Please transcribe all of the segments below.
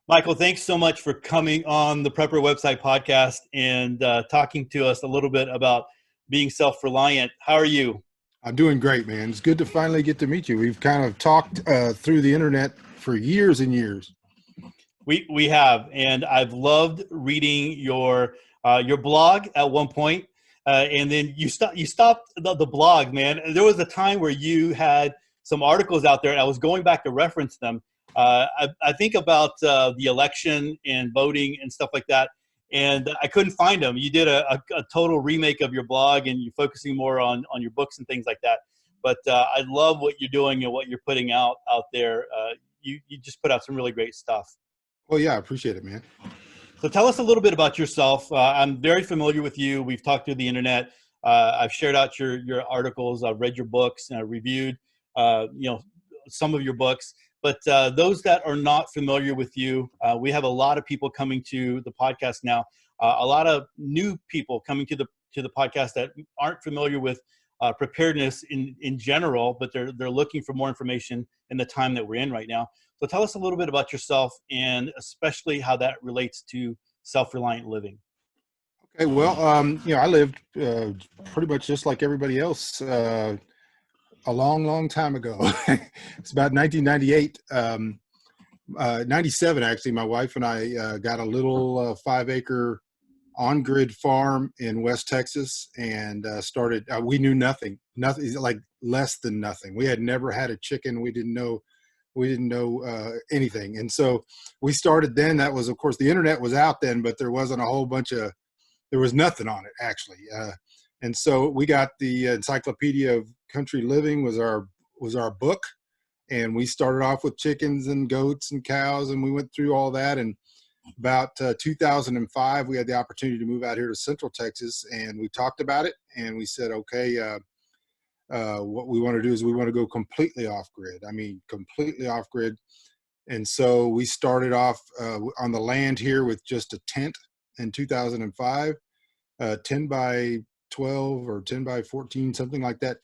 Michael, thanks so much for coming on the Prepper Website podcast and talking to us a little bit about being self-reliant. How are you? I'm doing great, man. It's good to finally get to meet you. We've kind of talked through the internet for years and years. We have, and I've loved reading your blog at one point, and then you stopped the blog, man. There was a time where you had some articles out there, and I was going back to reference them. I think about the election and voting and stuff like that, and I couldn't find them. You did a total remake of your blog, and you're focusing more on your books and things like that. But I love what you're doing and what you're putting out there. You just put out some really great stuff. Well, yeah, I appreciate it, man. So tell us a little bit about yourself. I'm very familiar with you. We've talked through the internet. I've shared out your articles. I've read your books and I reviewed, some of your books. But those that are not familiar with you, we have a lot of people coming to the podcast now. A lot of new people coming to the podcast that aren't familiar with preparedness in general, but they're looking for more information in the time that we're in right now. So tell us a little bit about yourself and especially how that relates to self-reliant living. Okay, well, I lived pretty much just like everybody else a long, long time ago. It's about 1998, 97 actually. My wife and I got a little 5-acre on-grid farm in West Texas and started. We knew nothing, like less than nothing. We had never had a chicken. We didn't know anything, and so we started then. That was, of course, the internet was out then, but there wasn't a whole bunch of. There was nothing on it actually, and so we got the Encyclopedia of Country Living was our book, and we started off with chickens and goats and cows, and we went through all that. And about 2005, we had the opportunity to move out here to Central Texas, and we talked about it, and we said, okay. What we want to do is we want to go completely off grid. I mean, completely off grid. And so we started off on the land here with just a tent in 2005, 10 by 12 or 10 by 14, something like that,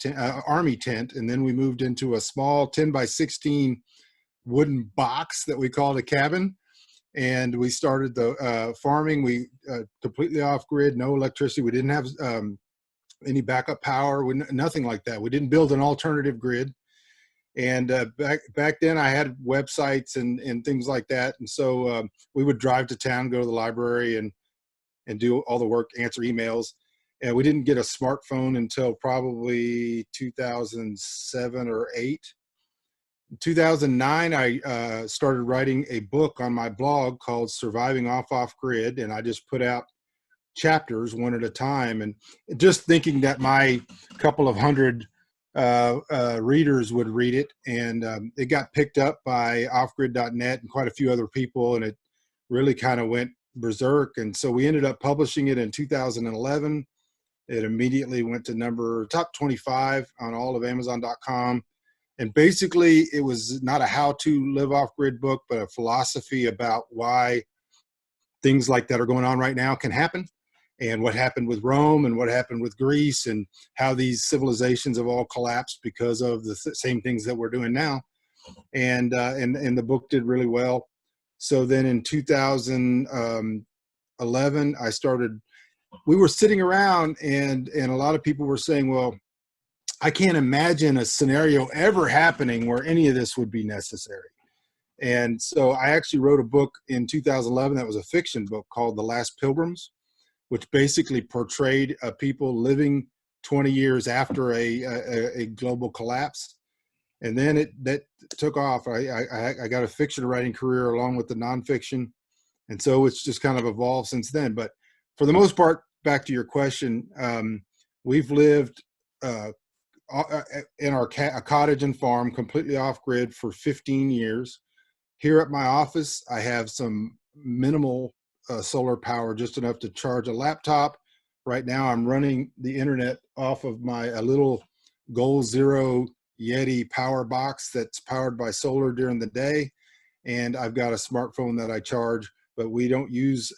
army tent. And then we moved into a small 10 by 16 wooden box that we called a cabin. And we started the farming. We completely off grid, no electricity. We didn't have any backup power, nothing like that. We didn't build an alternative grid. And back then I had websites and things like that. And so we would drive to town, go to the library and do all the work, answer emails. And we didn't get a smartphone until probably 2007 or 8. In 2009, I started writing a book on my blog called Surviving Off Grid. And I just put out chapters one at a time, and just thinking that my couple of hundred readers would read it. And it got picked up by offgrid.net and quite a few other people, and it really kind of went berserk. And so we ended up publishing it in 2011. It immediately went to top 25 on all of Amazon.com. And basically it was not a how to live off grid book, but a philosophy about why things like that are going on right now can happen, and what happened with Rome and what happened with Greece, and how these civilizations have all collapsed because of the same things that we're doing now. And the book did really well. So then in 2011, we were sitting around and a lot of people were saying, well, I can't imagine a scenario ever happening where any of this would be necessary. And so I actually wrote a book in 2011 that was a fiction book called The Last Pilgrims, which basically portrayed people living 20 years after a global collapse. And then that took off. I got a fiction writing career along with the nonfiction. And so it's just kind of evolved since then. But for the most part, back to your question, we've lived in a cottage and farm completely off grid for 15 years. Here at my office, I have some minimal solar power, just enough to charge a laptop. Right now, I'm running the internet off of a little Goal Zero Yeti power box that's powered by solar during the day. And I've got a smartphone that I charge, but we don't use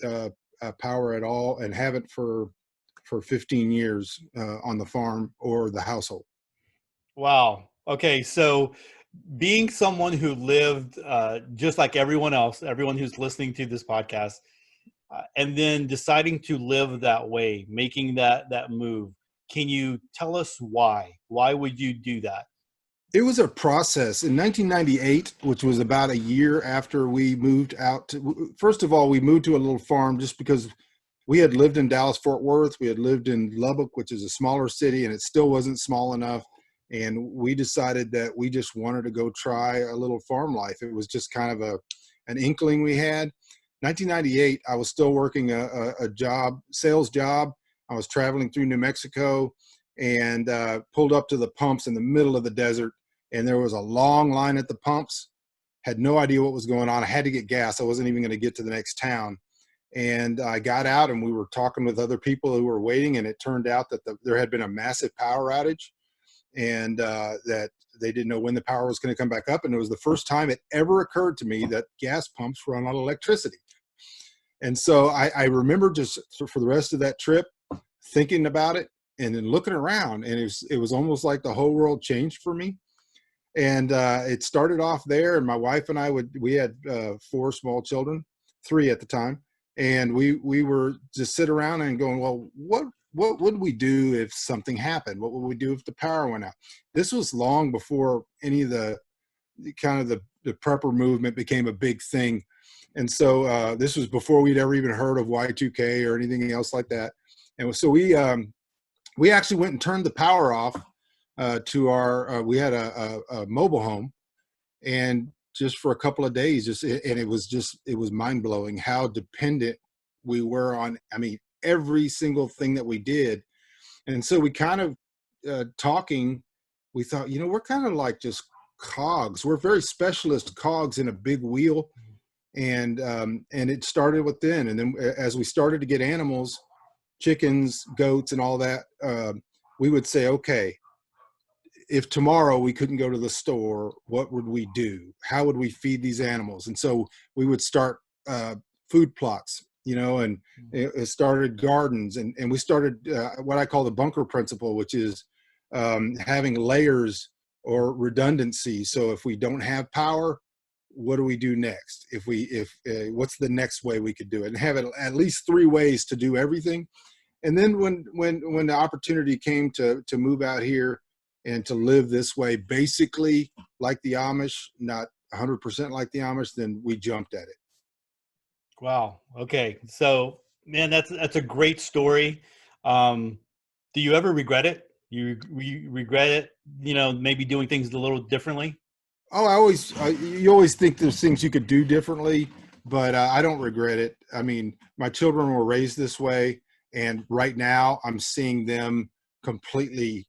power at all, and haven't for 15 years on the farm or the household. Wow. Okay. So being someone who lived just like everyone else, everyone who's listening to this podcast, and then deciding to live that way, making that move. Can you tell us why? Why would you do that? It was a process in 1998, which was about a year after we moved out. First of all, we moved to a little farm just because we had lived in Dallas, Fort Worth. We had lived in Lubbock, which is a smaller city, and it still wasn't small enough. And we decided that we just wanted to go try a little farm life. It was just kind of an inkling we had. 1998, I was still working a job, sales job. I was traveling through New Mexico and pulled up to the pumps in the middle of the desert. And there was a long line at the pumps. Had no idea what was going on. I had to get gas. I wasn't even going to get to the next town. And I got out and we were talking with other people who were waiting. And it turned out that there had been a massive power outage and that they didn't know when the power was going to come back up. And it was the first time it ever occurred to me that gas pumps run on electricity. And so I remember just for the rest of that trip thinking about it and then looking around, and it was almost like the whole world changed for me. And it started off there, and my wife and we had 4 small children, 3 at the time, and we were just sit around and going, well, what would we do if something happened? What would we do if the power went out? This was long before any of the kind of the prepper movement became a big thing. And so this was before we'd ever even heard of Y2K or anything else like that. And so we actually went and turned the power off to our, we had a mobile home, and just for a couple of days, it was mind blowing how dependent we were on, I mean, every single thing that we did. And so we kind of talking, we thought, we're kind of like just cogs. We're very specialist cogs in a big wheel. And it started with then. And then as we started to get animals, chickens, goats, and all that, we would say, okay, if tomorrow we couldn't go to the store, what would we do? How would we feed these animals? And so we would start food plots, and it started gardens, and we started what I call the bunker principle, which is having layers or redundancy. So if we don't have power, what do we do next? What's the next way we could do it, and have it at least 3 ways to do everything. And then when the opportunity came to move out here and to live this way, basically like the Amish, not 100% like the Amish, then we jumped at it. Wow. Okay. So, man, that's a great story. Do you ever regret it? You regret it? Maybe doing things a little differently. Oh, you always think there's things you could do differently, but I don't regret it. I mean, my children were raised this way, and right now I'm seeing them completely,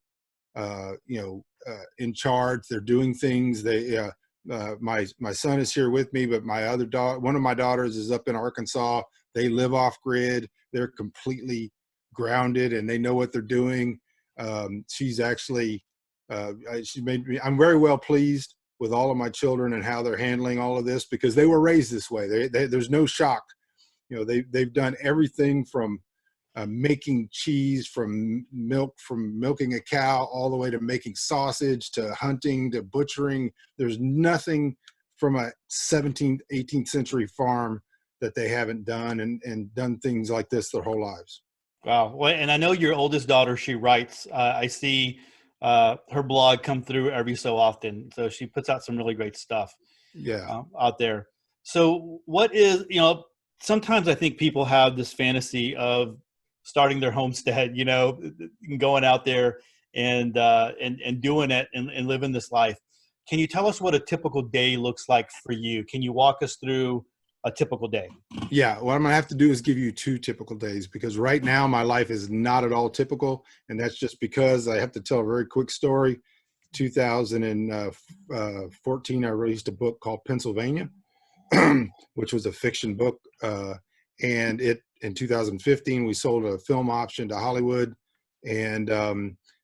in charge. They're doing things. My son is here with me, but my other daughter, one of my daughters, is up in Arkansas. They live off grid. They're completely grounded, and they know what they're doing. She's actually, she made me. I'm very well pleased with all of my children and how they're handling all of this, because they were raised this way. There's no shock. They've done everything from making cheese, from milking a cow, all the way to making sausage, to hunting, to butchering. There's nothing from a 17th, 18th century farm that they haven't done, and done things like this their whole lives. Wow. Well, and I know your oldest daughter, she writes. I see her blog come through every so often. So she puts out some really great stuff out there. So what is, sometimes I think people have this fantasy of starting their homestead, going out there and doing it and living this life. Can you tell us what a typical day looks like for you? Can you walk us through a typical day? Yeah, what I'm gonna have to do is give you 2 typical days, because right now my life is not at all typical, and that's just because I have to tell a very quick story. 2014, I released a book called Pennsylvania, which was a fiction book, and in 2015 we sold a film option to Hollywood, and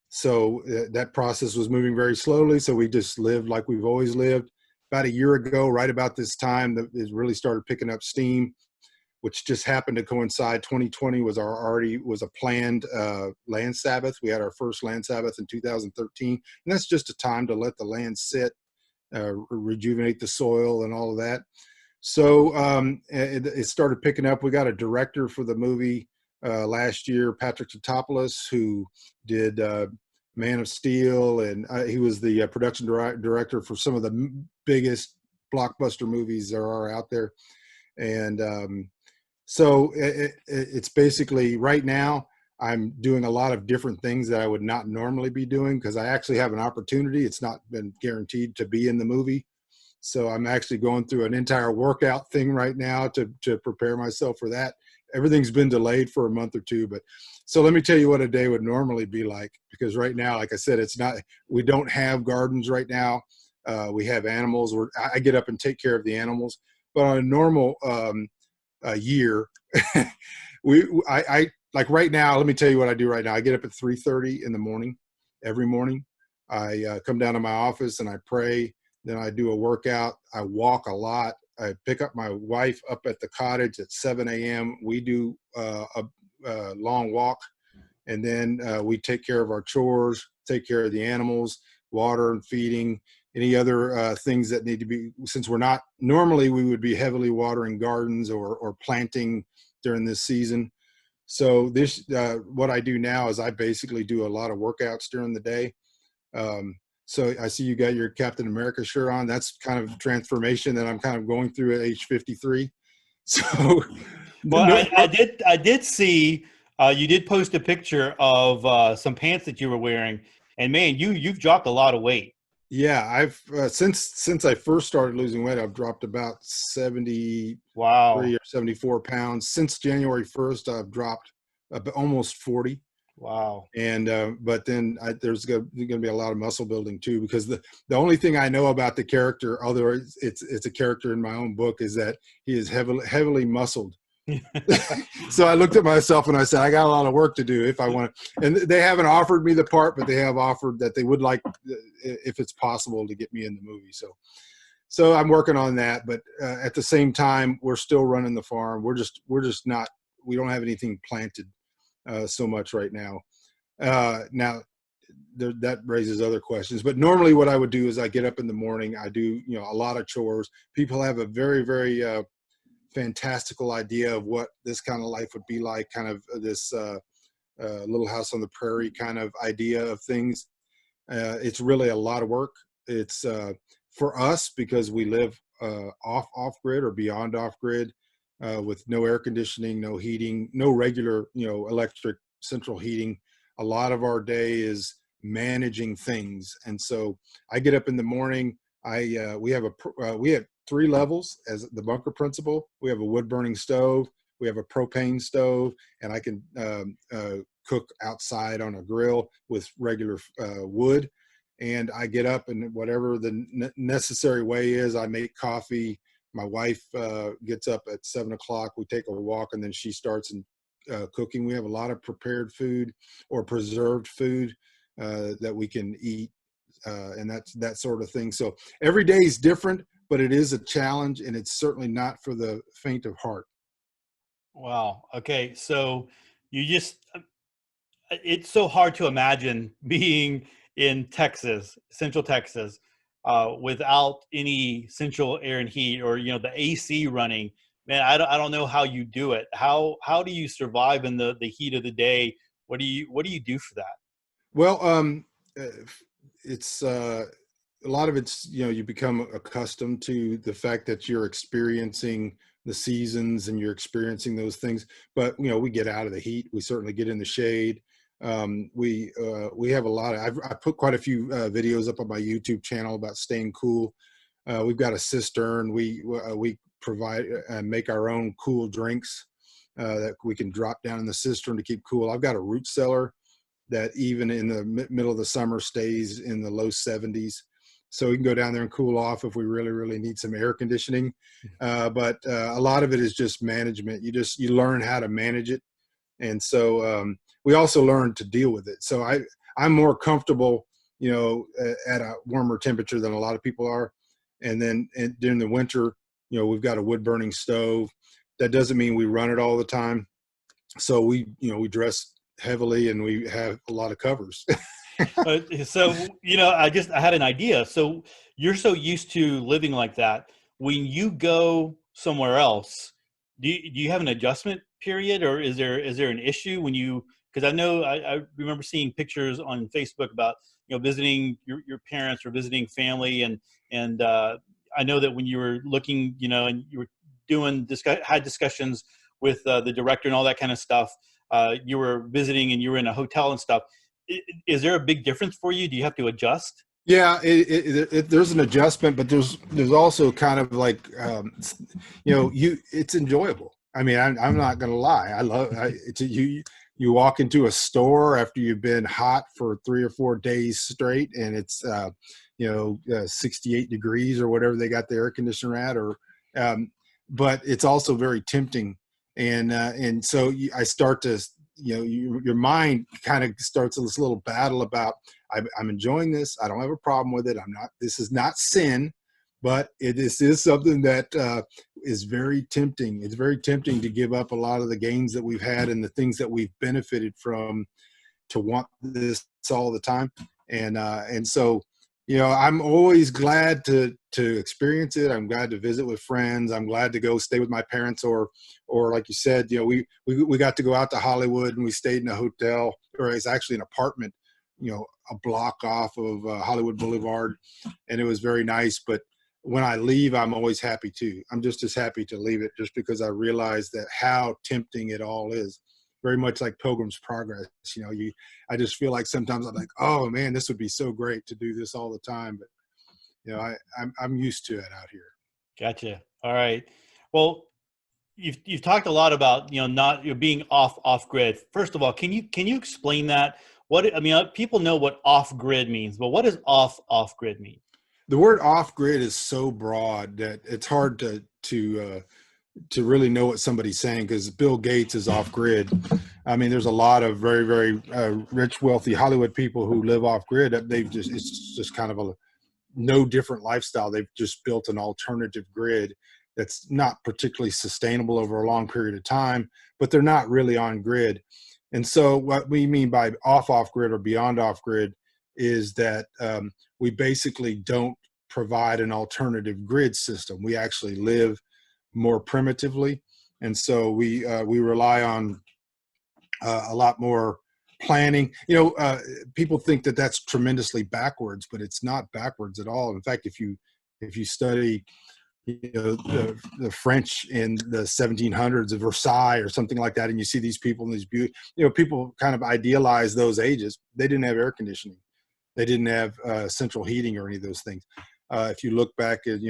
so that process was moving very slowly. So we just lived like we've always lived. About a year ago, right about this time, it really started picking up steam, which just happened to coincide. 2020 was a planned land Sabbath. We had our first land Sabbath in 2013, and that's just a time to let the land sit rejuvenate the soil and all of that. So it started picking up. We got a director for the movie last year, Patrick Tatopoulos, who did Man of Steel, and he was the production director for some of the biggest blockbuster movies there are out there. And so it's basically right now I'm doing a lot of different things that I would not normally be doing because I actually have an opportunity. It's not been guaranteed to be in the movie. So I'm actually going through an entire workout thing right now to prepare myself for that. Everything's been delayed for a month or two, but so let me tell you what a day would normally be like, because right now, like I said, we don't have gardens right now. We have animals. I get up and take care of the animals, but on a normal year, I like right now, let me tell you what I do right now. I get up at 3:30 in the morning, every morning. I come down to my office and I pray. Then I do a workout. I walk a lot. I pick up my wife up at the cottage at 7 a.m. We do a long walk, and then we take care of our chores, take care of the animals, water and feeding, any other things that need to be, since we're not, normally we would be heavily watering gardens or planting during this season. So this, what I do now is I basically do a lot of workouts during the day. So I see you got your Captain America shirt on. That's kind of transformation that I'm kind of going through at age 53. So, Well, no, I did see you did post a picture of some pants that you were wearing, and man, you've dropped a lot of weight. yeah, I've since I first started losing weight, I've dropped about 73 Wow, or 74 pounds. Since January 1st, I've dropped almost 40. wow. And but then there's going to be a lot of muscle building too, because the only thing I know about the character, although it's a character in my own book, is that he is heavily muscled. So I looked at myself and I said, I got a lot of work to do if I want to. And they haven't offered me the part, but they have offered that they would like, if it's possible, to get me in the movie. So I'm working on that. But at the same time, we're still running the farm. We're just not. We don't have anything planted so much right now. Now that raises other questions, but normally what I would do is I get up in the morning, I do, a lot of chores. People have a very, very fantastical idea of what this kind of life would be like, kind of this little house on the prairie kind of idea of things. It's really a lot of work. It's for us because we live off grid or beyond off grid, with no air conditioning, no heating, no regular, electric central heating. A lot of our day is managing things, and so I get up in the morning. We have 3 levels as the bunker principle. We have a wood burning stove, we have a propane stove, and I can cook outside on a grill with regular wood. And I get up and whatever the necessary way is, I make coffee. My wife gets up at 7 o'clock. We take a walk, and then she starts cooking. We have a lot of prepared food or preserved food that we can eat, and that's that sort of thing. So every day is different, but it is a challenge, and it's certainly not for the faint of heart. Wow. Okay, so you just it's so hard to imagine being in Texas, Central Texas, without any central air and heat, or the AC running. Man, I don't know how you do it. How do you survive in the heat of the day? What do you do for that? Well, uh, it's a lot of it's, you become accustomed to the fact that you're experiencing the seasons and you're experiencing those things. But we get out of the heat. We certainly get in the shade. We have a lot of. I put quite a few videos up on my YouTube channel about staying cool. We've got a cistern. We provide and make our own cool drinks that we can drop down in the cistern to keep cool. I've got a root cellar that even in the middle of the summer stays in the low 70s. So we can go down there and cool off if we really, really need some air conditioning. But a lot of it is just management. You learn how to manage it. And so we also learn to deal with it. So I'm more comfortable, at a warmer temperature than a lot of people are. And then during the winter, we've got a wood burning stove. That doesn't mean we run it all the time. So we dress heavily and we have a lot of covers. So, I had an idea. So you're so used to living like that. When you go somewhere else, do you have an adjustment period, or is there an issue when you? Because I know I remember seeing pictures on Facebook about visiting your parents or visiting family, and I know that when you were looking, and you were had discussions with the director and all that kind of stuff. You were visiting and you were in a hotel and stuff. Is there a big difference for you? Do you have to adjust? Yeah, there's an adjustment, but there's also kind of like it's enjoyable. I mean, I'm not gonna lie. You walk into a store after you've been hot for 3 or 4 days straight, and it's 68 degrees or whatever they got the air conditioner at, or but it's also very tempting, and so I start to your mind kind of starts this little battle about I'm enjoying this. I don't have a problem with it. This is not sin, but this is something that is very tempting. It's very tempting to give up a lot of the gains that we've had and the things that we've benefited from to want this all the time. And so, I'm always glad to experience it. I'm glad to visit with friends. I'm glad to go stay with my parents, or like you said, we got to go out to Hollywood and we stayed in a hotel, or it's actually an apartment, a block off of Hollywood Boulevard, and it was very nice. But when I leave, I'm always happy too. I'm just as happy to leave it, just because I realize that how tempting it all is. Very much like Pilgrim's Progress. I just feel like sometimes I'm like, oh man, this would be so great to do this all the time. But I'm used to it out here. Gotcha. All right. Well, you've talked a lot about not being off grid. First of all, can you explain that? People know what off grid means, but what does off grid mean? The word off grid is so broad that it's hard to really know what somebody's saying, because Bill Gates is off grid. I mean, there's a lot of very, very rich, wealthy Hollywood people who live off grid. It's just kind of a no different lifestyle. They've just built an alternative grid that's not particularly sustainable over a long period of time, but they're not really on grid. And so what we mean by off grid or beyond off grid is that we basically don't provide an alternative grid system. We actually live more primitively, and so we rely on a lot more planning. People think that that's tremendously backwards, but it's not backwards at all. In fact, if you study the French in the 1700s of Versailles or something like that, and you see these people in these people kind of idealize those ages. They didn't have air conditioning, they didn't have central heating or any of those things. If you look back at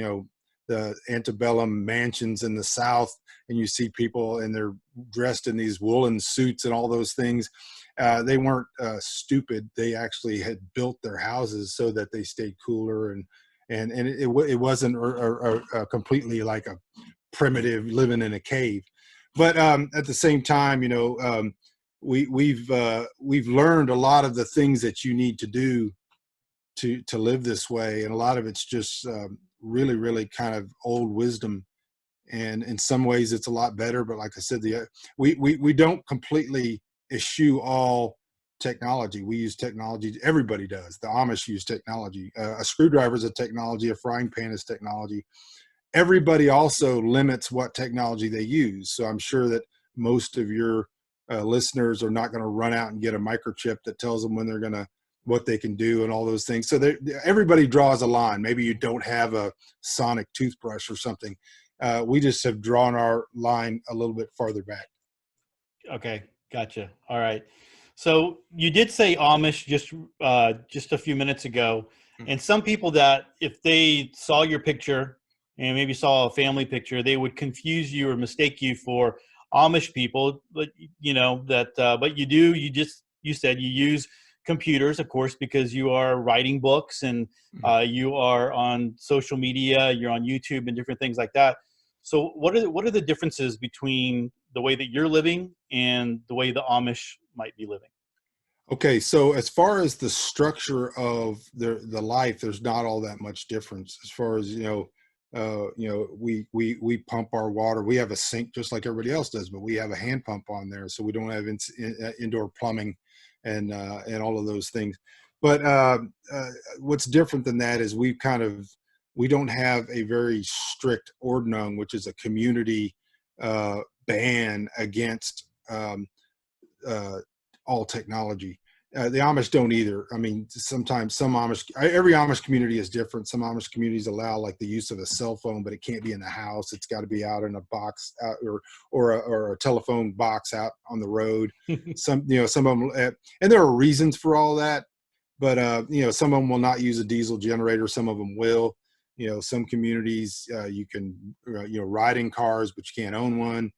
the antebellum mansions in the South, and you see people and they're dressed in these woolen suits and all those things, they weren't stupid. They actually had built their houses so that they stayed cooler, and it wasn't a completely like a primitive living in a cave. But at the same time, we've learned a lot of the things that you need to do to live this way, and a lot of it's just really, really kind of old wisdom. And in some ways, it's a lot better. But like I said, we don't completely eschew all technology. We use technology. Everybody does. The Amish use technology. A screwdriver is a technology. A frying pan is technology. Everybody also limits what technology they use. So I'm sure that most of your listeners are not going to run out and get a microchip that tells them when they're going to what they can do and all those things. So everybody draws a line. Maybe you don't have a sonic toothbrush or something. We just have drawn our line a little bit farther back. Okay, gotcha. All right. So you did say Amish just a few minutes ago, and some people that if they saw your picture and maybe saw a family picture, they would confuse you or mistake you for Amish people. But but you said you use computers, of course, because you are writing books and you are on social media, you're on YouTube and different things like that. So what are the differences between the way that you're living and the way the Amish might be living? Okay, so as far as the structure of the life, there's not all that much difference. As far as we pump our water. We have a sink just like everybody else does, but we have a hand pump on there, so we don't have indoor plumbing and all of those things. But what's different than that is we don't have a very strict Ordnung, which is a community ban against uh, all technology. The Amish don't either. I mean, sometimes every Amish community is different. Some Amish communities allow like the use of a cell phone, but it can't be in the house. It's got to be out in a box out, or a telephone box out on the road. Some of them, and there are reasons for all that. But some of them will not use a diesel generator. Some of them will. Some communities you can ride in cars, but you can't own one.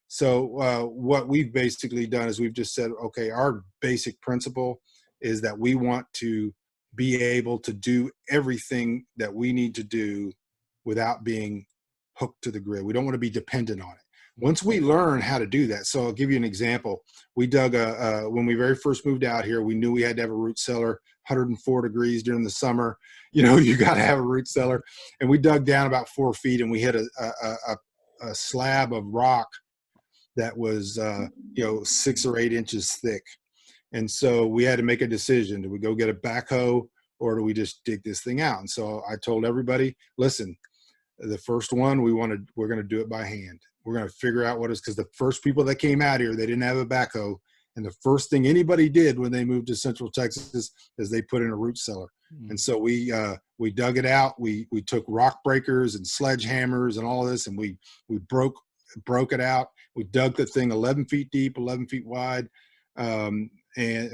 So what we've basically done is we've just said, okay, our basic principle is that we want to be able to do everything that we need to do without being hooked to the grid. We don't want to be dependent on it. Once we learn how to do that, so I'll give you an example. We dug when we very first moved out here, we knew we had to have a root cellar, 104 degrees during the summer. You got to have a root cellar. And we dug down about 4 feet and we hit a slab of rock that was 6 or 8 inches thick. And so we had to make a decision. Do we go get a backhoe or do we just dig this thing out? And so I told everybody, listen, the first one we're going to do it by hand. We're going to figure out what is, because the first people that came out here, they didn't have a backhoe. And the first thing anybody did when they moved to Central Texas is they put in a root cellar. And so we dug it out. We took rock breakers and sledgehammers and all of this, and we broke it out. We dug the thing 11 feet deep, 11 feet wide, and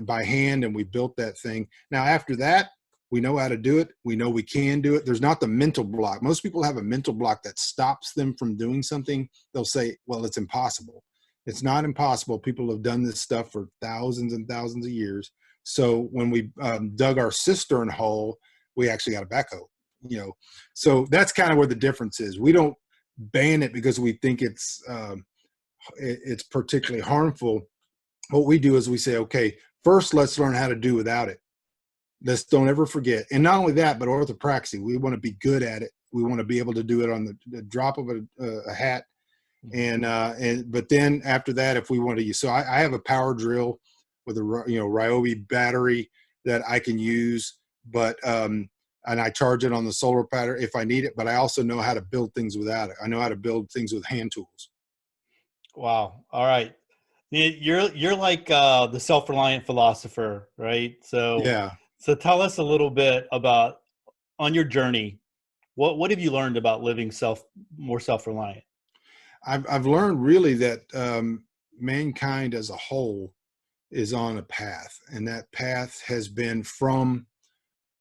by hand, and we built that thing. Now, after that, we know how to do it. We know we can do it. There's not the mental block. Most people have a mental block that stops them from doing something. They'll say, well, it's impossible. It's not impossible. People have done this stuff for thousands and thousands of years. So when we dug our cistern hole, we actually got a backhoe. So that's kind of where the difference is. We don't ban it because we think it's particularly harmful. What we do is we say, okay, first let's learn how to do without it. Let's don't ever forget. And not only that, but orthopraxy. We want to be good at it. We want to be able to do it on the drop of a hat. But then after that, if we want to use, so I have a power drill with a Ryobi battery that I can use, but and I charge it on the solar pattern if I need it. But I also know how to build things without it. I know how to build things with hand tools. Wow. All right. You're like the self-reliant philosopher, right? Yeah. So tell us a little bit about on your journey. What have you learned about living more self-reliant? I've learned really that mankind as a whole is on a path, and that path has been from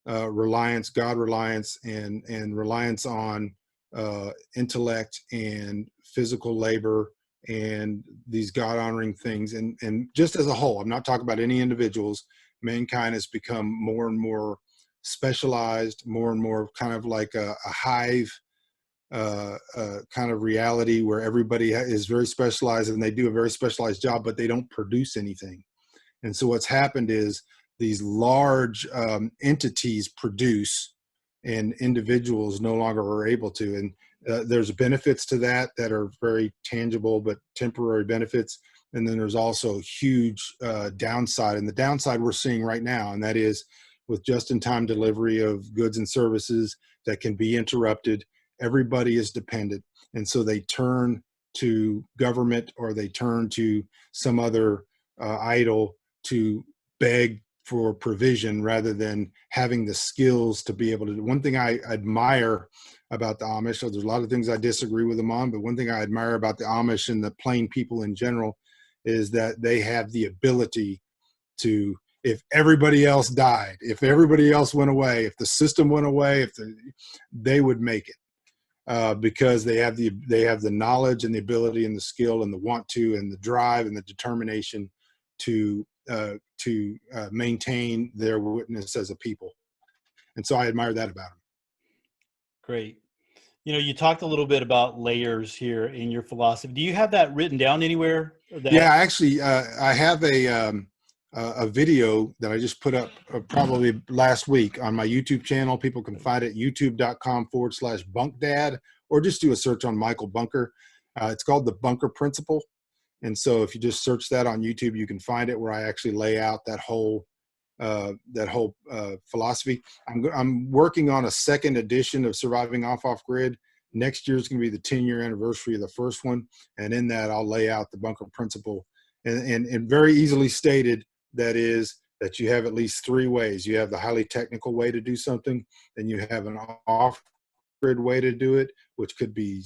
reliance, God reliance, and reliance on intellect and physical labor and these God honoring things, and just as a whole. I'm not talking about any individuals. Mankind has become more and more specialized, more and more kind of like a hive kind of reality where everybody is very specialized and they do a very specialized job, but they don't produce anything. And so what's happened is these large entities produce, and individuals no longer are able to. And there's benefits to that are very tangible, but temporary benefits. And then there's also a huge downside. And the downside we're seeing right now, and that is with just-in-time delivery of goods and services that can be interrupted. Everybody is dependent. And so they turn to government or they turn to some other idol to beg for provision rather than having the skills to be able to do. One thing I admire about the Amish, so there's a lot of things I disagree with them on, but one thing I admire about the Amish and the plain people in general is that they have the ability to, if everybody else died, if everybody else went away, if the system went away, they would make it. Because they have the knowledge and the ability and the skill and the want to and the drive and the determination to maintain their witness as a people. And so I admire that about them. Great. You talked a little bit about layers here in your philosophy. Do you have that written down anywhere? Yeah, actually, I have a video that I just put up probably last week on my YouTube channel. People can find it youtube.com/bunkdad, or just do a search on Michael Bunker. It's called The Bunker Principle. And so if you just search that on YouTube, you can find it, where I actually lay out that whole that whole philosophy. I'm working on a second edition of Surviving Off-Grid. Next year is going to be the 10-year anniversary of the first one. And in that, I'll lay out the bunker principle. And very easily stated, that is that you have at least three ways. You have the highly technical way to do something, then you have an off-grid way to do it, which could be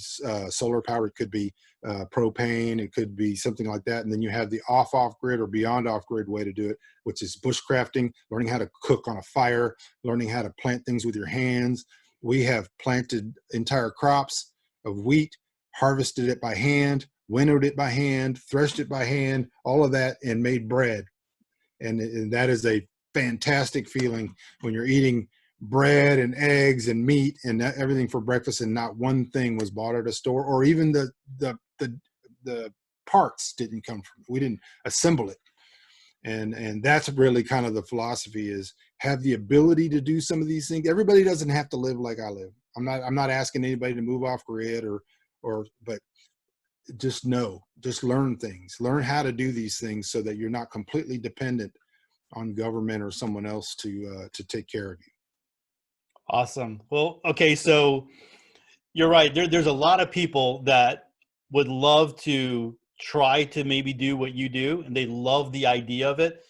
solar power, it could be propane, it could be something like that. And then you have the off-grid or beyond off-grid way to do it, which is bushcrafting, learning how to cook on a fire, learning how to plant things with your hands. We have planted entire crops of wheat, harvested it by hand, winnowed it by hand, threshed it by hand, all of that, and made bread. And that is a fantastic feeling when you're eating bread and eggs and meat and everything for breakfast, and not one thing was bought at a store, or even the parts didn't come from, we didn't assemble it. And that's really kind of the philosophy, is have the ability to do some of these things. Everybody doesn't have to live like I live. I'm not asking anybody to move off grid but just learn things, learn how to do these things so that you're not completely dependent on government or someone else to take care of you. Awesome. Well, okay. So you're right. There's a lot of people that would love to try to maybe do what you do, and they love the idea of it.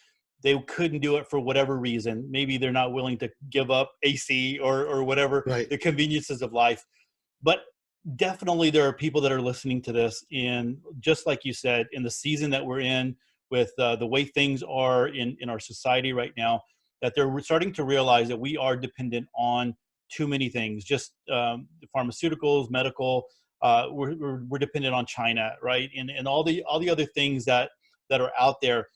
They couldn't do it for whatever reason. Maybe they're not willing to give up AC or whatever, right, the conveniences of life. But definitely there are people that are listening to this, and just like you said, in the season that we're in, with the way things are in our society right now, that they're starting to realize that we are dependent on too many things, just pharmaceuticals, medical. We're dependent on China, right? And all the other things that are out there.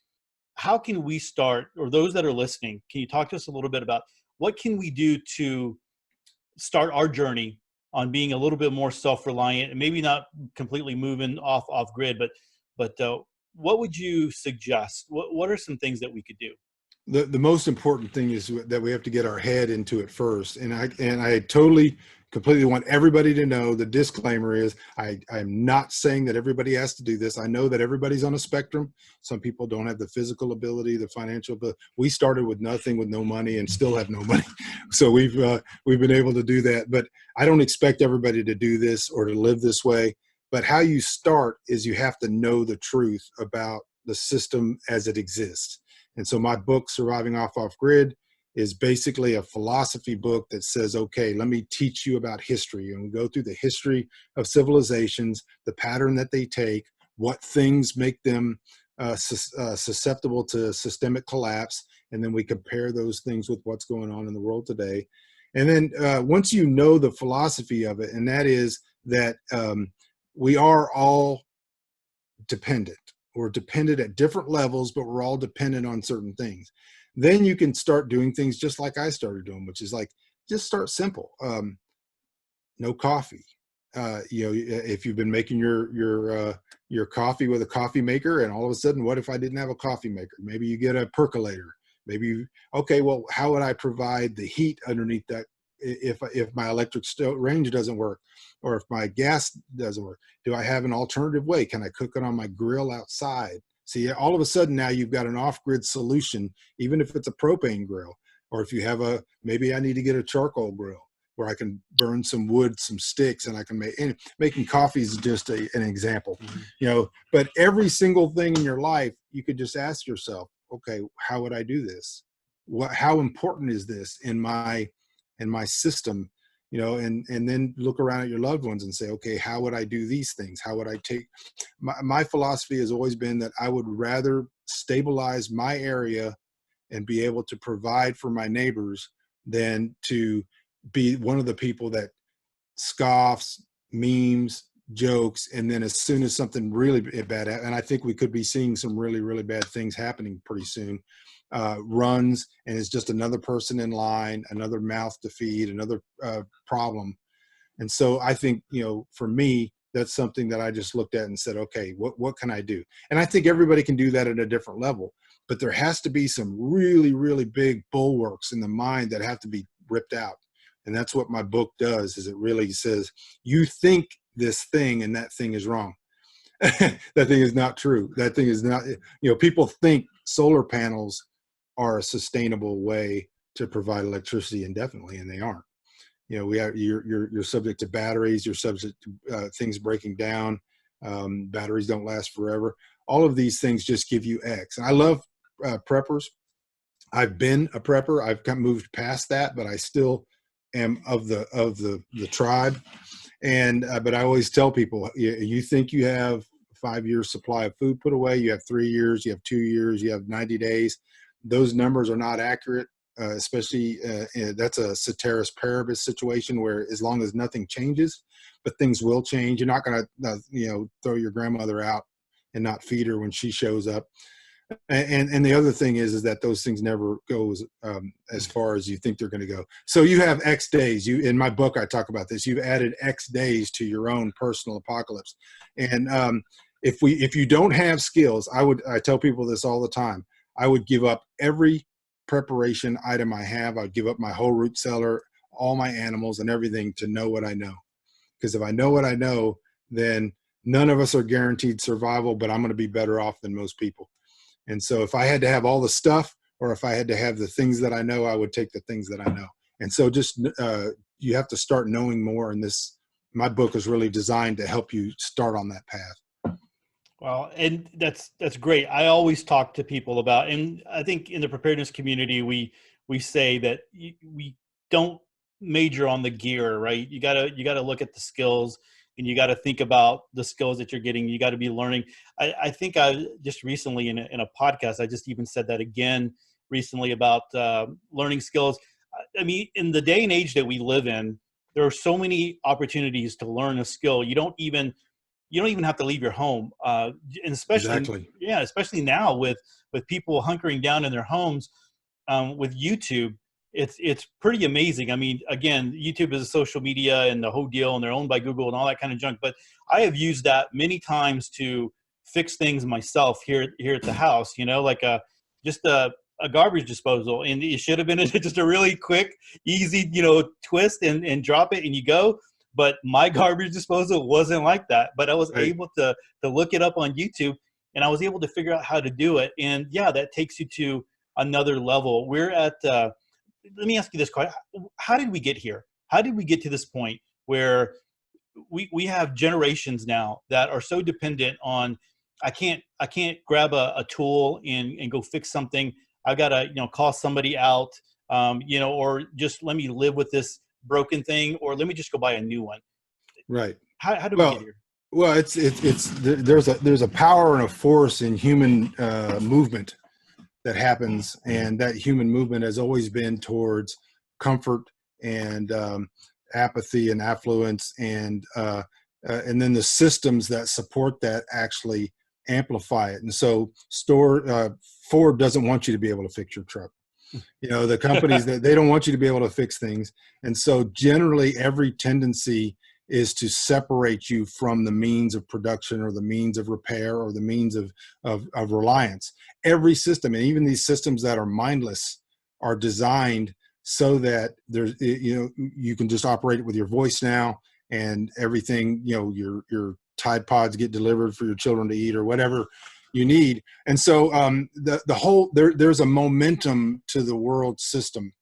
How can we start, or those that are listening, can you talk to us a little bit about what can we do to start our journey on being a little bit more self-reliant, and maybe not completely moving off grid, but what would you suggest? What are some things that we could do? The most important thing is that we have to get our head into it first. And I totally, completely want everybody to know, the disclaimer is I'm not saying that everybody has to do this. I know that everybody's on a spectrum. Some people don't have the physical ability, the financial ability. We started with nothing, with no money, and still have no money. So we've been able to do that. But I don't expect everybody to do this or to live this way. But how you start is you have to know the truth about the system as it exists. And so my book, Surviving Off-Grid, is basically a philosophy book that says, okay, let me teach you about history. And we go through the history of civilizations, the pattern that they take, what things make them susceptible to systemic collapse. And then we compare those things with what's going on in the world today. And then once you know the philosophy of it, and that is that we are all dependent. We're dependent at different levels, but we're all dependent on certain things. Then you can start doing things just like I started doing, which is like, just start simple. No coffee. If you've been making your coffee with a coffee maker, and all of a sudden, what if I didn't have a coffee maker? Maybe you get a percolator. Maybe okay, well, how would I provide the heat underneath that if my electric range doesn't work, or if my gas doesn't work? Do I have an alternative way? Can I cook it on my grill outside? See, all of a sudden now you've got an off-grid solution, even if it's a propane grill, or if you have maybe I need to get a charcoal grill where I can burn some wood, some sticks, and I can making coffee is just an example, but every single thing in your life, you could just ask yourself, okay, how would I do this? How important is this in my system? And then look around at your loved ones and say, okay, how would I do these things? How would I take my philosophy has always been that I would rather stabilize my area and be able to provide for my neighbors than to be one of the people that scoffs, memes, jokes, and then as soon as something really bad, and I think we could be seeing some really, really bad things happening pretty soon, runs and is just another person in line, another mouth to feed, another problem. And so I think, for me, that's something that I just looked at and said, okay, what can I do? And I think everybody can do that at a different level, but there has to be some really, really big bulwarks in the mind that have to be ripped out. And that's what my book does, is it really says, you think this thing and that thing is wrong. That thing is not true. That thing is not, people think solar panels are a sustainable way to provide electricity indefinitely, and they aren't. We have, you're subject to batteries, you're subject to things breaking down. Batteries don't last forever. All of these things just give you X. And I love preppers. I've been a prepper. I've moved past that, but I still am of the tribe. And but I always tell people, you think you have 5 years supply of food put away, you have 3 years, you have 2 years, you have 90 days. Those numbers are not accurate. Especially that's a ceteris paribus situation where as long as nothing changes, but things will change. You're not going to throw your grandmother out and not feed her when she shows up. And the other thing is that those things never go as far as you think they're going to go. So you have X days. In my book I talk about this. You've added X days to your own personal apocalypse. And if you don't have skills, I tell people this all the time. I would give up every preparation item I have. I'd give up my whole root cellar, all my animals and everything to know what I know. Because if I know what I know, then none of us are guaranteed survival, but I'm going to be better off than most people. And so if I had to have all the stuff, or if I had to have the things that I know, I would take the things that I know. And so just you have to start knowing more. And my book is really designed to help you start on that path. Well, and that's great. I always talk to people about, and I think in the preparedness community, we say that we don't major on the gear, right? You gotta look at the skills, and you got to think about the skills that you're getting. You got to be learning. I think I just recently in a podcast, I just even said that again recently about learning skills. I mean, in the day and age that we live in, there are so many opportunities to learn a skill. You don't even have to leave your home, and especially now with people hunkering down in their homes with YouTube. It's pretty amazing. I mean, again, YouTube is a social media and the whole deal, and they're owned by Google and all that kind of junk. But I have used that many times to fix things myself here at the house. Like just a garbage disposal, and it should have been just a really quick, easy, twist and drop it and you go. But my garbage disposal wasn't like that. But I was able to look it up on YouTube, and I was able to figure out how to do it. And yeah, that takes you to another level. We're at let me ask you this question. How did we get here? How did we get to this point where we have generations now that are so dependent on, I can't grab a tool and go fix something. I've got to, call somebody out, or just let me live with this broken thing, or let me just go buy a new one. Right. How do we get here? Well, there's a power and a force in human movement that happens, and that human movement has always been towards comfort and apathy and affluence, and then the systems that support that actually amplify it. And so Ford doesn't want you to be able to fix your truck. The companies that they don't want you to be able to fix things. And so generally every tendency is to separate you from the means of production or the means of repair or the means of reliance. Every system, and even these systems that are mindless, are designed so that there's, you can just operate it with your voice now, and everything, your Tide Pods get delivered for your children to eat or whatever you need. And so there's a momentum to the world system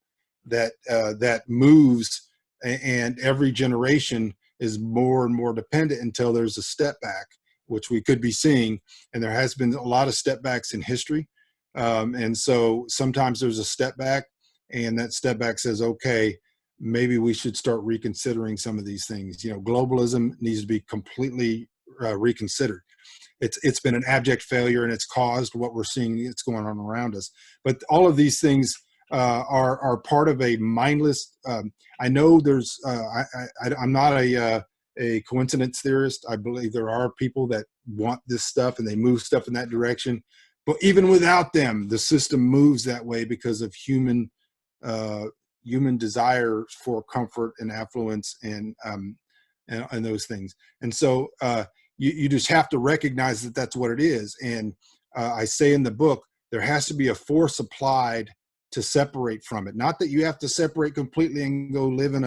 that moves, and every generation is more and more dependent until there's a step back, which we could be seeing. And there has been a lot of step backs in history. And so sometimes there's a step back, and that step back says, okay, maybe we should start reconsidering some of these things. Globalism needs to be completely reconsidered. It's been an abject failure, and it's caused what we're seeing that's going on around us. But all of these things are part of a mindless. I know there's. I'm not a coincidence theorist. I believe there are people that want this stuff and they move stuff in that direction. But even without them, the system moves that way because of human desire for comfort and affluence and those things. And so you just have to recognize that that's what it is. And I say in the book, there has to be a force applied to separate from it. Not that you have to separate completely and go live in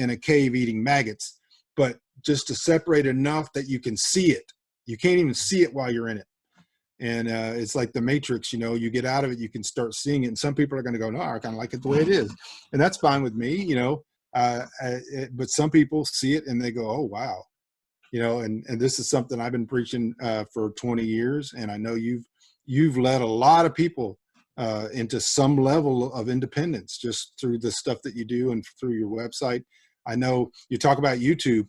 a cave eating maggots, but just to separate enough that you can see it. You can't even see it while you're in it. And it's like the Matrix, you know, you get out of it, you can start seeing it. And some people are going to go, no, I kind of like it the way it is. And that's fine with me, you know. But some people see it and they go, oh, wow. You know, and this is something I've been preaching for 20 years. And I know you've led a lot of people into some level of independence just through the stuff that you do and through your website. I know you talk about YouTube.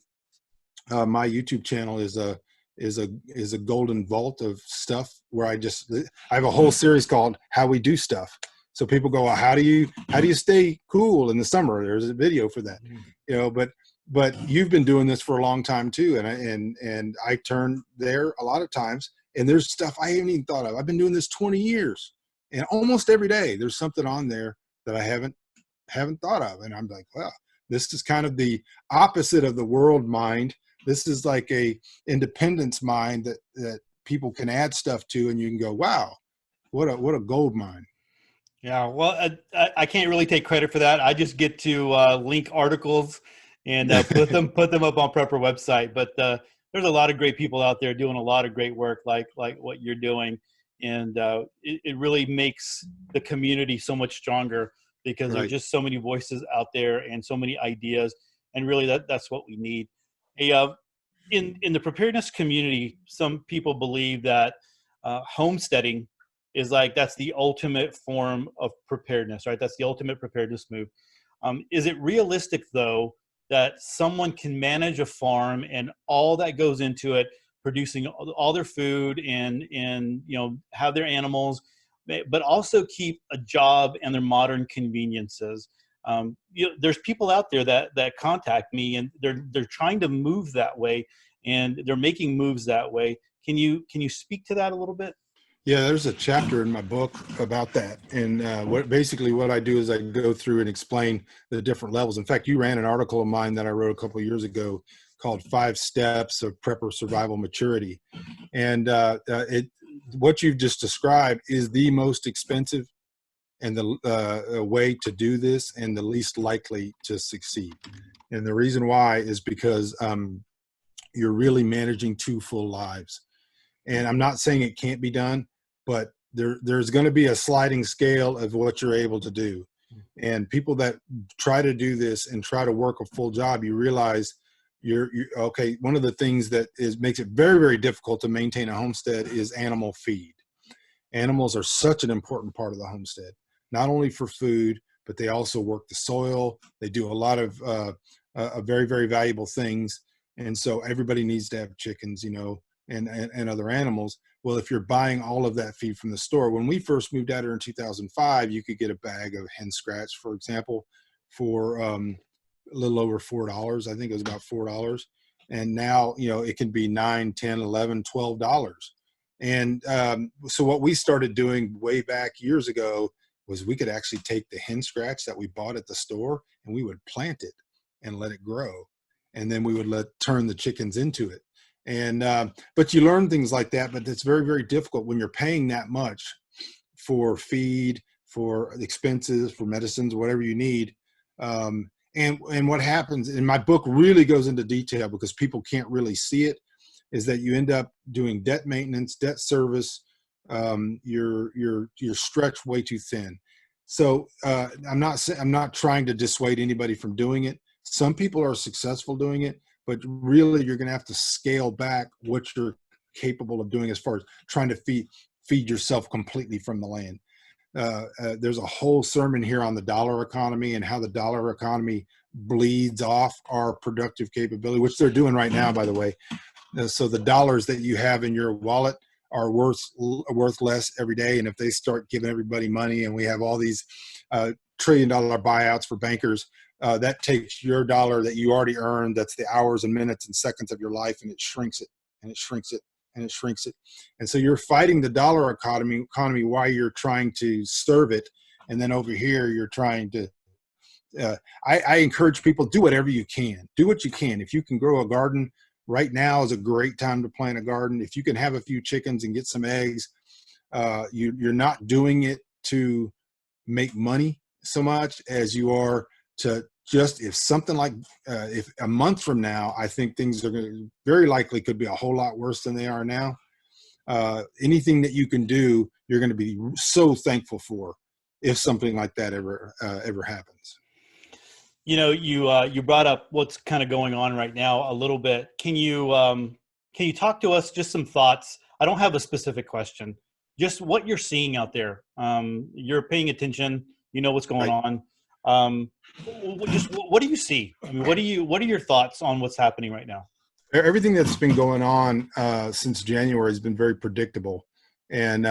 My YouTube channel is a golden vault of stuff where I have a whole series called How We Do Stuff. So people go, well, how do you stay cool in the summer? There's a video for that, you know, but you've been doing this for a long time too. And I turn there a lot of times and there's stuff I haven't even thought of. I've been doing this 20 years and almost every day there's something on there that I haven't thought of. And I'm like, well, this is kind of the opposite of the world mind. This is like a independence mind that people can add stuff to, and you can go, wow, what a gold mine. Yeah, well, I can't really take credit for that. I just get to link articles and put them up on Prepper website. But there's a lot of great people out there doing a lot of great work, like what you're doing, and it really makes the community so much stronger because Right. there's just so many voices out there and so many ideas, and really that's what we need. Hey, in the preparedness community, some people believe that homesteading is like that's the ultimate form of preparedness, right? That's the ultimate preparedness move. Is it realistic though that someone can manage a farm and all that goes into it, producing all their food and have their animals, but also keep a job and their modern conveniences? There's people out there that contact me and they're trying to move that way and they're making moves that way. Can you speak to that a little bit? Yeah, there's a chapter in my book about that. And what I do is I go through and explain the different levels. In fact, you ran an article of mine that I wrote a couple of years ago called 5 Steps of Prepper Survival Maturity. And what you've just described is the most expensive and the way to do this and the least likely to succeed. And the reason why is because you're really managing 2 full lives. And I'm not saying it can't be done, but there's going to be a sliding scale of what you're able to do. And people that try to do this and try to work a full job, you realize you're okay. One of the things that makes it very, very difficult to maintain a homestead is animal feed. Animals are such an important part of the homestead, not only for food, but they also work the soil. They do a lot of very, very valuable things. And so everybody needs to have chickens, you know, and other animals. Well, if you're buying all of that feed from the store, when we first moved out here in 2005, you could get a bag of hen scratch, for example, for a little over $4. I think it was about $4. And now, you know, it can be $9, $10, $11, $12. And so what we started doing way back years ago was we could actually take the hen scratch that we bought at the store and we would plant it and let it grow. And then we would turn the chickens into it. And but you learn things like that, but it's very, very difficult when you're paying that much for feed, for expenses, for medicines, whatever you need. And what happens, and my book really goes into detail because people can't really see it, is that you end up doing debt maintenance, debt service. You're stretched way too thin. So I'm not trying to dissuade anybody from doing it. Some people are successful doing it, but really you're going to have to scale back what you're capable of doing as far as trying to feed yourself completely from the land. There's a whole sermon here on the dollar economy and how the dollar economy bleeds off our productive capability, which they're doing right now, by the way. So the dollars that you have in your wallet are worth less every day. And if they start giving everybody money and we have all these $1 trillion buyouts for bankers, that takes your dollar that you already earned, that's the hours and minutes and seconds of your life, and it shrinks it and it shrinks it and it shrinks it. And so you're fighting the dollar economy while you're trying to serve it. And then over here, you're trying to, I encourage people, do whatever you can. Do what you can. If you can grow a garden, right now is a great time to plant a garden. If you can have a few chickens and get some eggs, you're not doing it to make money so much as you are to just, if something like, if a month from now, I think things are going to very likely could be a whole lot worse than they are now. anything that you can do, you're going to be so thankful for if something like that ever happens. You brought up what's kind of going on right now a little bit. Can you talk to us just some thoughts? I don't have a specific question, just what you're seeing out there. You're paying attention, you know what's going Right. on. Just what do you see? I mean, what are your thoughts on what's happening right now? Everything that's been going on since January has been very predictable, and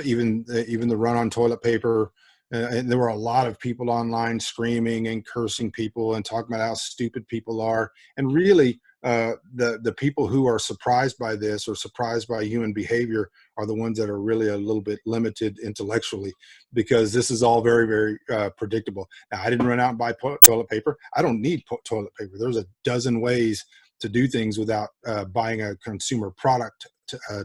even the run on toilet paper. And there were a lot of people online screaming and cursing people and talking about how stupid people are. And really, the people who are surprised by this or surprised by human behavior are the ones that are really a little bit limited intellectually, because this is all very, very predictable. Now, I didn't run out and buy toilet paper. I don't need toilet paper. There's a dozen ways to do things without buying a consumer product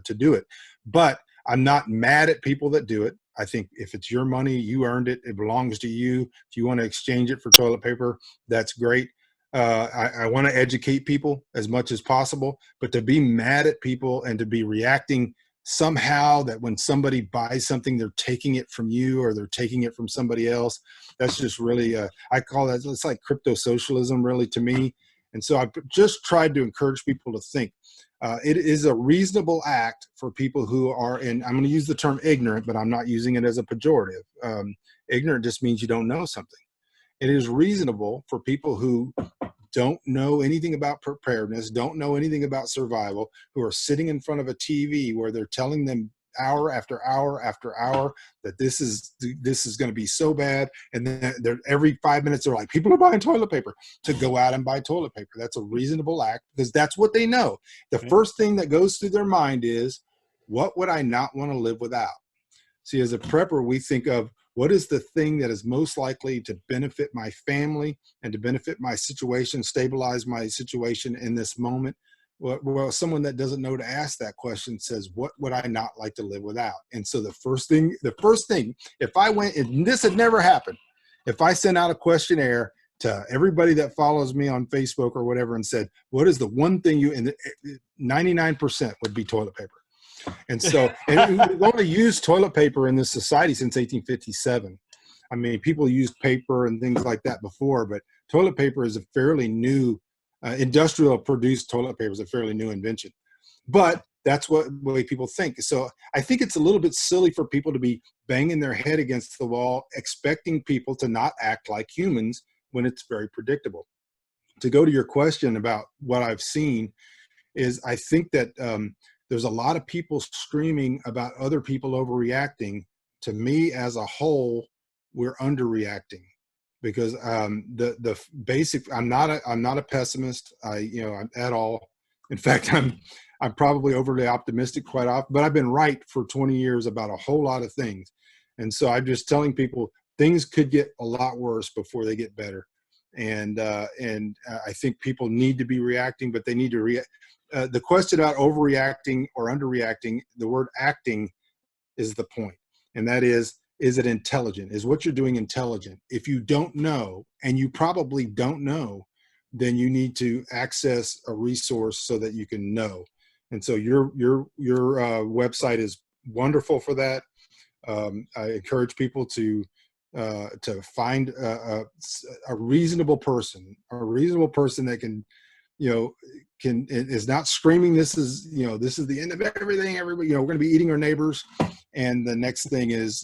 to do it. But I'm not mad at people that do it. I think if it's your money, you earned it, it belongs to you. If you want to exchange it for toilet paper, that's great. I want to educate people as much as possible, but to be mad at people and to be reacting somehow that when somebody buys something, they're taking it from you or they're taking it from somebody else, that's just really, I call that, it's like crypto socialism really to me. And so I've just tried to encourage people to think it is a reasonable act for people who are in, I'm going to use the term ignorant, but I'm not using it as a pejorative. Ignorant just means you don't know something. It is reasonable for people who don't know anything about preparedness, don't know anything about survival, who are sitting in front of a TV where they're telling them hour after hour after hour that this is going to be so bad, and then every 5 minutes they're like, people are buying toilet paper, to go out and buy toilet paper. That's a reasonable act because that's what they know. The first thing that goes through their mind is, what would I not want to live without? See, as a prepper, we think of what is the thing that is most likely to benefit my family and to benefit my situation, stabilize my situation in this moment. Well, someone that doesn't know to ask that question says, what would I not like to live without? And so the first thing, if I went, and this had never happened, if I sent out a questionnaire to everybody that follows me on Facebook or whatever and said, what is the one thing you, and 99% would be toilet paper. And so, and we've only used toilet paper in this society since 1857. I mean, people used paper and things like that before, but toilet paper is a fairly new, industrial produced toilet paper is a fairly new invention. But that's what way people think. So I think it's a little bit silly for people to be banging their head against the wall, expecting people to not act like humans when it's very predictable. To go to your question about what I've seen is, I think that there's a lot of people screaming about other people overreacting. To me, as a whole, we're underreacting, because the basic. I'm not a pessimist. I'm at all. In fact, I'm probably overly optimistic quite often. But I've been right for 20 years about a whole lot of things, and so I'm just telling people things could get a lot worse before they get better. And I think people need to be reacting, but they need to react. The question about overreacting or underreacting, the word acting is the point. And that is it intelligent? Is what you're doing intelligent? If you don't know, and you probably don't know, then you need to access a resource so that you can know. And so your website is wonderful for that. I encourage people to find a reasonable person that can, is not screaming, this is the end of everything. Everybody, we're going to be eating our neighbors. And the next thing is,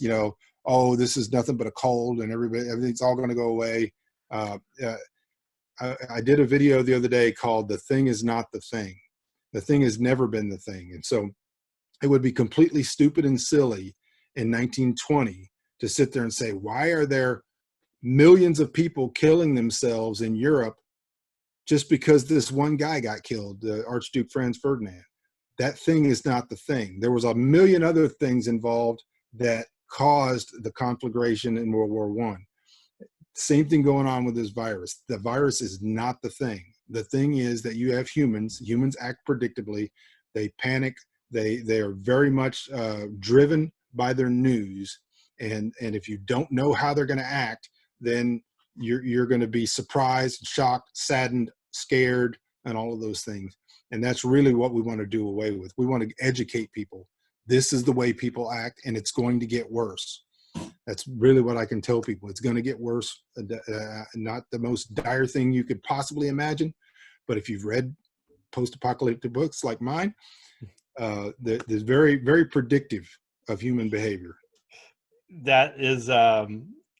oh, this is nothing but a cold and everything's all going to go away. I did a video the other day called "The Thing Is Not the Thing." The thing has never been the thing. And so it would be completely stupid and silly in 1920 to sit there and say, why are there millions of people killing themselves in Europe just because this one guy got killed, the Archduke Franz Ferdinand? That thing is not the thing. There was a million other things involved that caused the conflagration in World War I. Same thing going on with this virus. The virus is not the thing. The thing is that you have humans act predictably. They panic. They are very much driven by their news. And if you don't know how they're going to act, then you're going to be surprised, shocked, saddened, scared, and all of those things. And that's really what we want to do away with. We want to educate people. This is the way people act, and it's going to get worse. That's really what I can tell people. It's going to get worse. Not the most dire thing you could possibly imagine, but if you've read post-apocalyptic books like mine, they're very, very predictive of human behavior. That is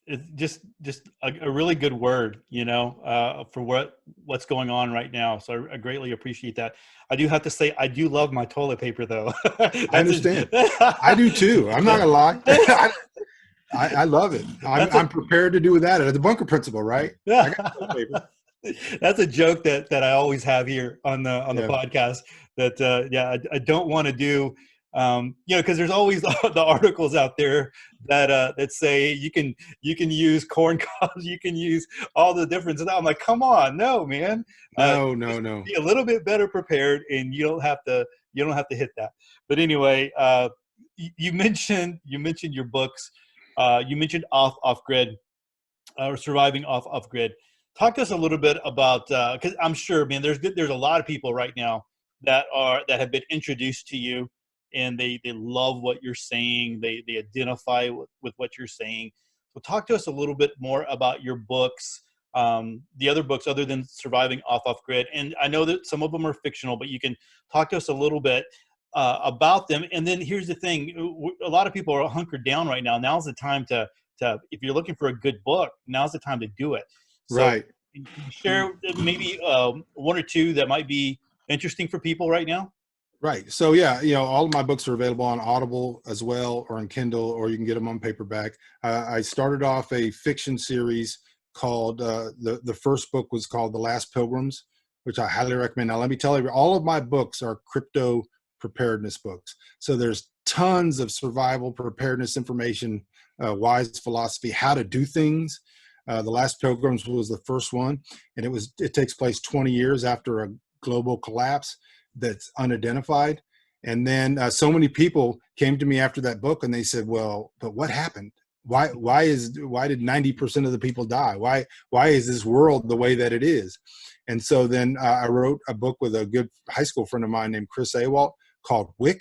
it's just a really good word, you know, for what's going on right now. So I greatly appreciate that. I do have to say, I do love my toilet paper, though. I understand. I do too. I'm not gonna lie. I love it. I'm prepared to do without it. The bunker principle, right? I got toilet paper. That's a joke that I always have here on the podcast. That I don't want to do. You know, because there's always the articles out there that say you can use corn cobs, you can use all the different stuff. I'm like, come on, no, man. No. Be a little bit better prepared, and you don't have to hit that. But anyway, you mentioned your books. You mentioned Offgrid, or surviving off-grid. Talk to us a little bit about, because I'm sure, man, there's a lot of people right now that have been introduced to you, and they love what you're saying. They identify with what you're saying. So talk to us a little bit more about your books, the other books other than Surviving Off-Grid. And I know that some of them are fictional, but you can talk to us a little bit about them. And then here's the thing: a lot of people are hunkered down right now. Now's the time to if you're looking for a good book, now's the time to do it. So right. Can you share maybe one or two that might be interesting for people right now? Right. So yeah, you know, all of my books are available on Audible as well, or on Kindle, or you can get them on paperback. I started off a fiction series called the first book was called The Last Pilgrims, which I highly recommend. Now, let me tell you, all of my books are crypto preparedness books. So there's tons of survival preparedness information, wise philosophy, how to do things. The Last Pilgrims was the first one, and it takes place 20 years after a global collapse that's unidentified. And then so many people came to me after that book, and they said, well, but what happened? Why did 90% of the people die? Why is this world the way that it is? And so then I wrote a book with a good high school friend of mine named Chris Awalt called WICK,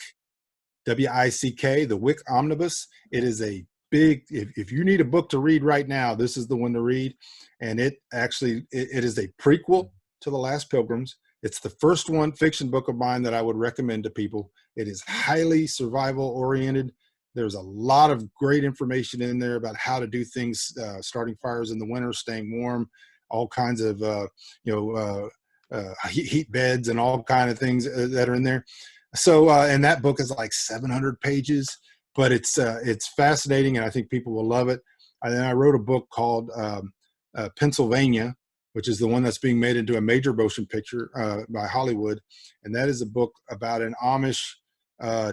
W-I-C-K, the WICK Omnibus. It is a big, if you need a book to read right now, this is the one to read. And it is a prequel to The Last Pilgrims. It's the first fiction book of mine that I would recommend to people. It is highly survival oriented. There's a lot of great information in there about how to do things, starting fires in the winter, staying warm, all kinds of heat beds and all kind of things that are in there. So and that book is like 700 pages, but it's fascinating, and I think people will love it. And then I wrote a book called Pennsylvania, which is the one that's being made into a major motion picture by Hollywood. And that is a book about an Amish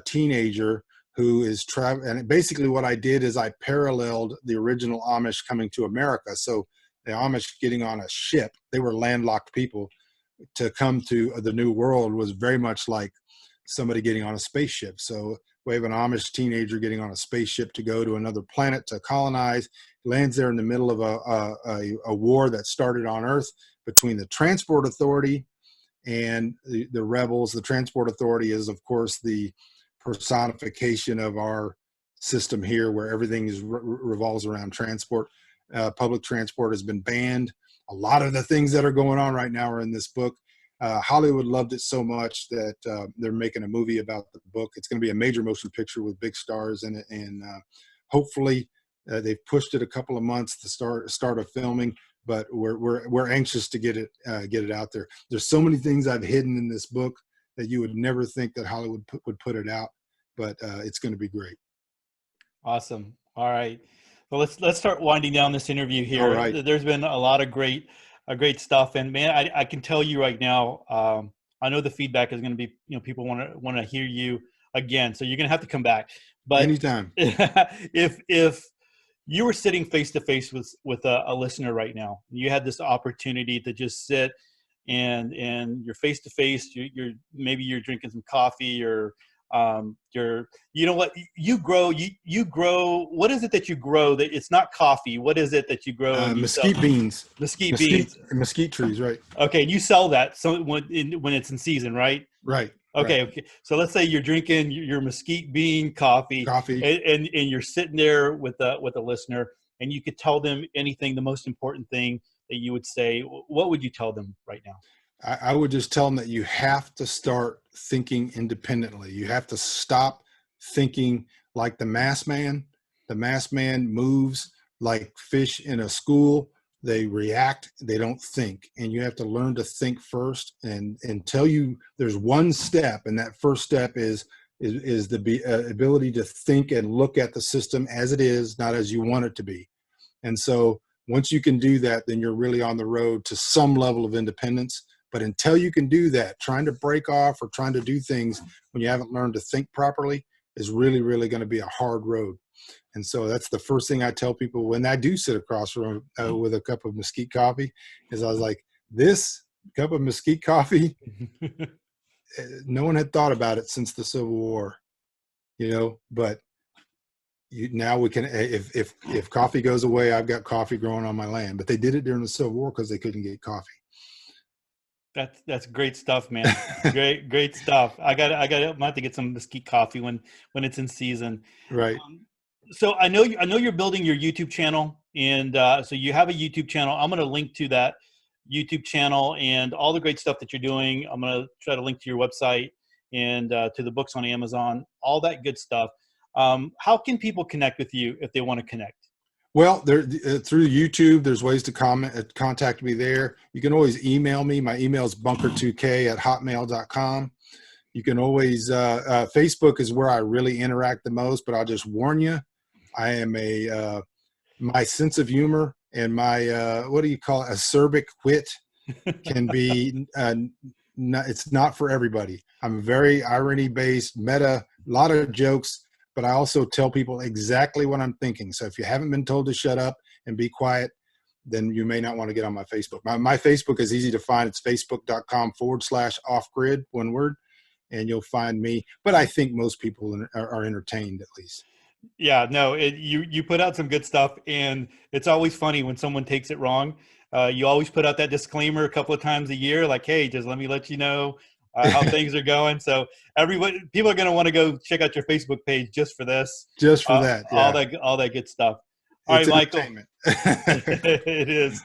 teenager who is traveling. And basically what I did is I paralleled the original Amish coming to America. So the Amish getting on a ship, they were landlocked people. To come to the New World was very much like somebody getting on a spaceship. So we have an Amish teenager getting on a spaceship to go to another planet to colonize. He lands there in the middle of a war that started on Earth between the Transport Authority and the rebels. The Transport Authority is, of course, the personification of our system here, where everything revolves around transport. Public transport has been banned. A lot of the things that are going on right now are in this book. Hollywood loved it so much that they're making a movie about the book. It's going to be a major motion picture with big stars in it, and hopefully they've pushed it a couple of months to start of filming. But we're anxious to get it out there. There's so many things I've hidden in this book that you would never think that Hollywood would put it out, but it's going to be great. Awesome. All right. Well, let's start winding down this interview here. All right. There's been a lot of great stuff, and man, I can tell you right now, I know the feedback is going to be, people want to hear you again, so you're going to have to come back. But anytime. if you were sitting face to face with a listener right now, you had this opportunity to just sit and you're face to face, maybe you're drinking some coffee or You know what you grow, you grow, what is it that you grow that it's not coffee? What is it that you grow and you sell? Mesquite beans. Mesquite beans. Mesquite trees, right? Okay. And you sell that so when it's in season, right? Right. Okay, Right. okay. So let's say you're drinking your mesquite bean coffee, Coffee. and you're sitting there with a listener, and you could tell them anything, the most important thing that you would say. What would you tell them right now? I would just tell them that you have to start thinking independently. You have to stop thinking like the mass man. The mass man moves like fish in a school. They react, they don't think. And you have to learn to think first, and tell you there's one step. And that first step is the ability to think and look at the system as it is, not as you want it to be. And so once you can do that, then you're really on the road to some level of independence. But until you can do that, trying to break off or trying to do things when you haven't learned to think properly is really, really going to be a hard road. And so that's the first thing I tell people when I do sit across from with a cup of mesquite coffee is I was like, this cup of mesquite coffee, no one had thought about it since the Civil War, but now we can, if coffee goes away, I've got coffee growing on my land. But they did it during the Civil War because they couldn't get coffee. That's great stuff, man. Great stuff. I have to get some mesquite coffee when it's in season. Right. So I know you're building your YouTube channel, and so you have a YouTube channel. I'm going to link to that YouTube channel and all the great stuff that you're doing. I'm going to try to link to your website and to the books on Amazon, all that good stuff. How can people connect with you if they want to connect? Well, through YouTube, there's ways to contact me there. You can always email me. My email is bunker2k@hotmail.com. You can always, Facebook is where I really interact the most, but I'll just warn you, I am my sense of humor and my, what do you call it? Acerbic wit can be, it's not for everybody. I'm very irony-based, a lot of jokes, but I also tell people exactly what I'm thinking. So if you haven't been told to shut up and be quiet, then you may not want to get on my Facebook. My Facebook is easy to find. It's facebook.com/offgrid, one word, and you'll find me. But I think most people are entertained, at least. Yeah, no, you put out some good stuff, and it's always funny when someone takes it wrong. You always put out that disclaimer a couple of times a year, like, hey, just let me let you know how things are going. So people are going to want to go check out your Facebook page just for this. Just for that, yeah. All that good stuff. All it's right, Michael. It is.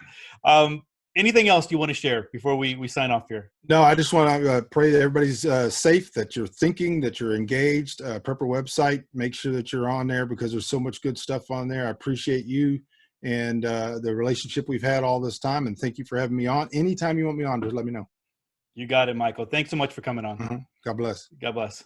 Anything else you want to share before we sign off here? No, I just want to pray that everybody's safe, that you're thinking, that you're engaged. Prepper website, make sure that you're on there because there's so much good stuff on there. I appreciate you and the relationship we've had all this time, and thank you for having me on. Anytime you want me on, just let me know. You got it, Michael. Thanks so much for coming on. God bless. God bless.